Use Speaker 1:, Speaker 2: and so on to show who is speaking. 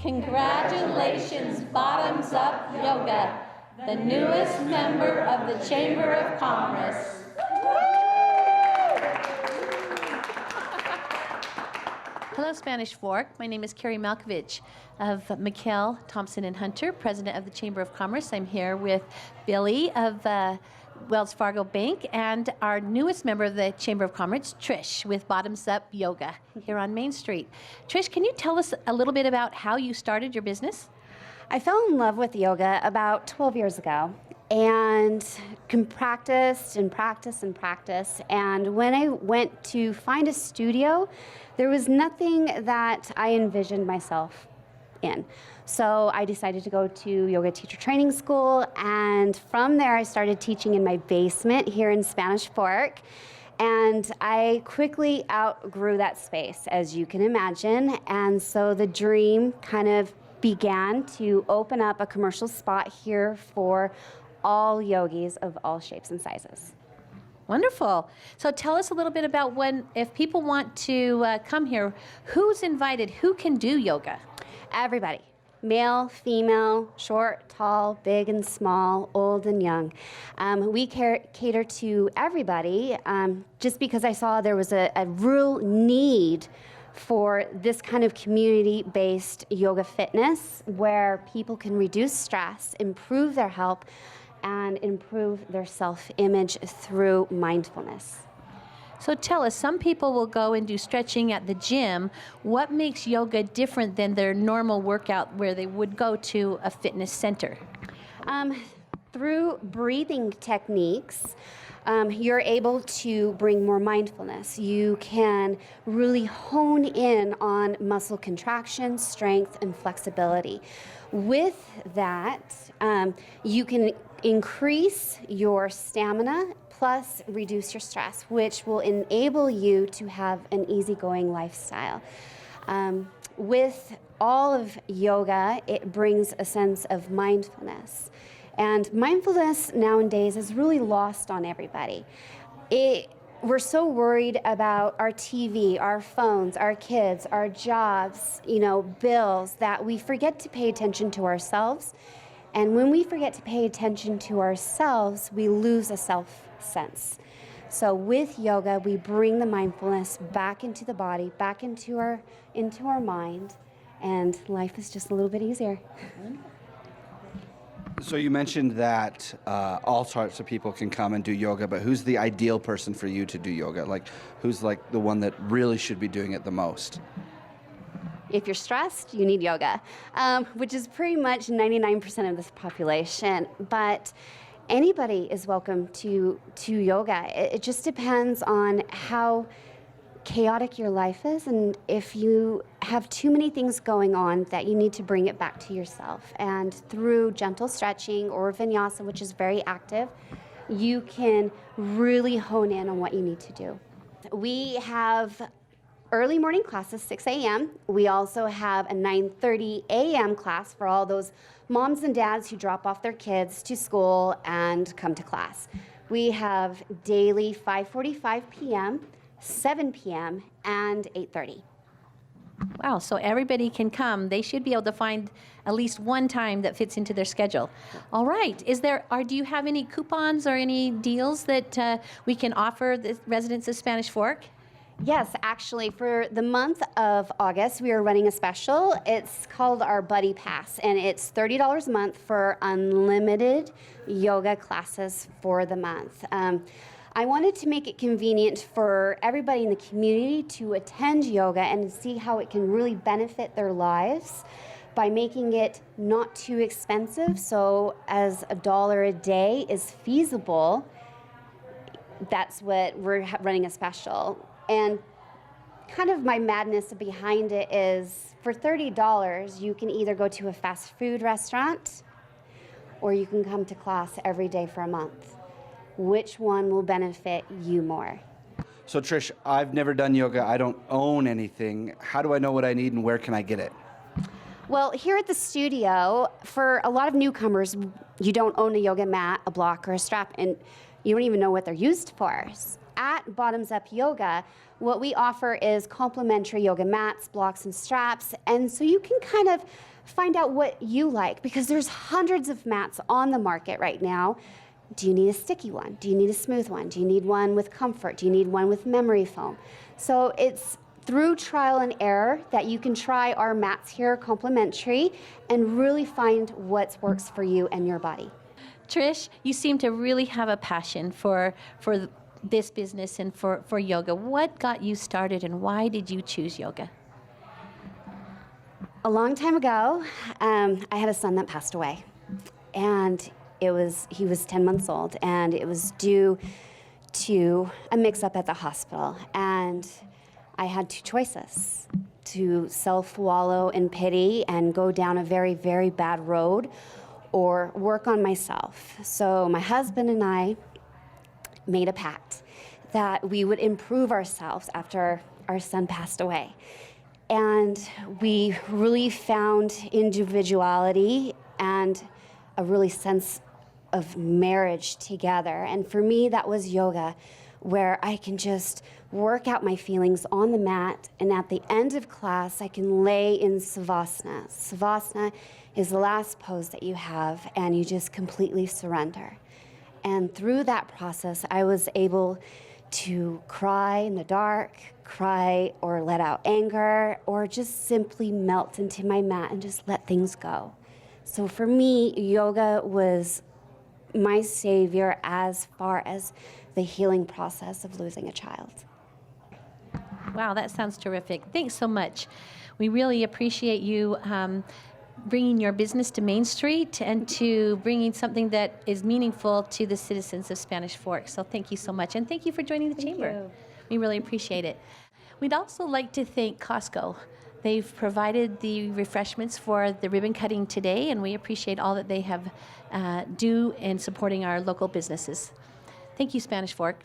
Speaker 1: Congratulations, Bottoms Up Yoga, the newest member of the Chamber of Commerce. Hello, Spanish Fork. My name is Carrie Malkovich of McKell, Thompson and Hunter, president of the Chamber of Commerce. I'm here with Billy of Wells Fargo Bank and our newest member of the Chamber of Commerce, Trish, with Bottoms Up Yoga here on Main Street. Trish, can you tell us a little bit about how you started your business?
Speaker 2: I fell in love with yoga about 12 years ago and practiced and practiced and practiced. And when I went to find a studio, there was nothing that I envisioned myself in. So I decided to go to yoga teacher training school, and from there I started teaching in my basement here in Spanish Fork. And I quickly outgrew that space, as you can imagine. And so the dream kind of began to open up a commercial spot here for all yogis of all shapes and sizes.
Speaker 1: Wonderful. So tell us a little bit about if people want to come here, who's invited? Who can do yoga?
Speaker 2: Everybody. Male, female, short, tall, big and small, old and young. We cater to everybody just because I saw there was a real need for this kind of community-based yoga fitness where people can reduce stress, improve their health, and improve their self-image through mindfulness.
Speaker 1: So tell us, some people will go and do stretching at the gym. What makes yoga different than their normal workout where they would go to a fitness center?
Speaker 2: Through breathing techniques, you're able to bring more mindfulness. You can really hone in on muscle contraction, strength, and flexibility. With that, you can increase your stamina plus reduce your stress, which will enable you to have an easygoing lifestyle. With all of yoga, it brings a sense of mindfulness. And mindfulness nowadays is really lost on everybody. We're so worried about our TV, our phones, our kids, our jobs, bills, that we forget to pay attention to ourselves. And when we forget to pay attention to ourselves, we lose a self-sense. So with yoga, we bring the mindfulness back into the body, back into our mind, and life is just a little bit easier.
Speaker 3: So you mentioned that all sorts of people can come and do yoga, but who's the ideal person for you to do yoga? Like, who's like the one that really should be doing it the most?
Speaker 2: If you're stressed, you need yoga, which is pretty much 99% of this population. But anybody is welcome to yoga. It just depends on how chaotic your life is, and if you have too many things going on, that you need to bring it back to yourself. And through gentle stretching or vinyasa, which is very active, you can really hone in on what you need to do. We have early morning classes, 6 a.m. We also have a 9:30 a.m. class for all those moms and dads who drop off their kids to school and come to class. We have daily 5:45 p.m., 7 p.m., and 8:30.
Speaker 1: Wow, so everybody can come. They should be able to find at least one time that fits into their schedule. All right, do you have any coupons or any deals that we can offer the residents of Spanish Fork?
Speaker 2: Yes, actually, for the month of August, we are running a special. It's called our Buddy Pass, and it's $30 a month for unlimited yoga classes for the month. I wanted to make it convenient for everybody in the community to attend yoga and see how it can really benefit their lives by making it not too expensive. So as $1 a day is feasible, that's what we're running a special. And kind of my madness behind it is, for $30, you can either go to a fast food restaurant or you can come to class every day for a month. Which one will benefit you more?
Speaker 3: So Trish, I've never done yoga. I don't own anything. How do I know what I need and where can I get it?
Speaker 2: Well, here at the studio, for a lot of newcomers, you don't own a yoga mat, a block, or a strap, and you don't even know what they're used for. at Bottoms Up Yoga, what we offer is complimentary yoga mats, blocks, and straps. And so you can kind of find out what you like, because there's hundreds of mats on the market right now. Do you need a sticky one? Do you need a smooth one? Do you need one with comfort? Do you need one with memory foam? So it's through trial and error that you can try our mats here complimentary and really find what works for you and your body.
Speaker 1: Trish, you seem to really have a passion for this business and for yoga. What got you started and why did you choose yoga?
Speaker 2: A long time ago, I had a son that passed away, and he was 10 months old, and it was due to a mix-up at the hospital, and I had two choices: to self-wallow in pity and go down a very, very bad road, or work on myself. So my husband and I made a pact that we would improve ourselves after our son passed away. And we really found individuality and a really sense of marriage together. And for me, that was yoga, where I can just work out my feelings on the mat, and at the end of class, I can lay in Savasana. Savasana is the last pose that you have, and you just completely surrender. And through that process, I was able to cry in the dark, cry or let out anger, or just simply melt into my mat and just let things go. So for me, yoga was my savior as far as the healing process of losing a child.
Speaker 1: Wow, that sounds terrific. Thanks so much. We really appreciate you bringing your business to Main Street and to bringing something that is meaningful to the citizens of Spanish Fork. So thank you so much. And thank you for joining the Chamber.
Speaker 2: You.
Speaker 1: We really appreciate it. We'd also like to thank Costco. They've provided the refreshments for the ribbon cutting today, and we appreciate all that they have do in supporting our local businesses. Thank you, Spanish Fork.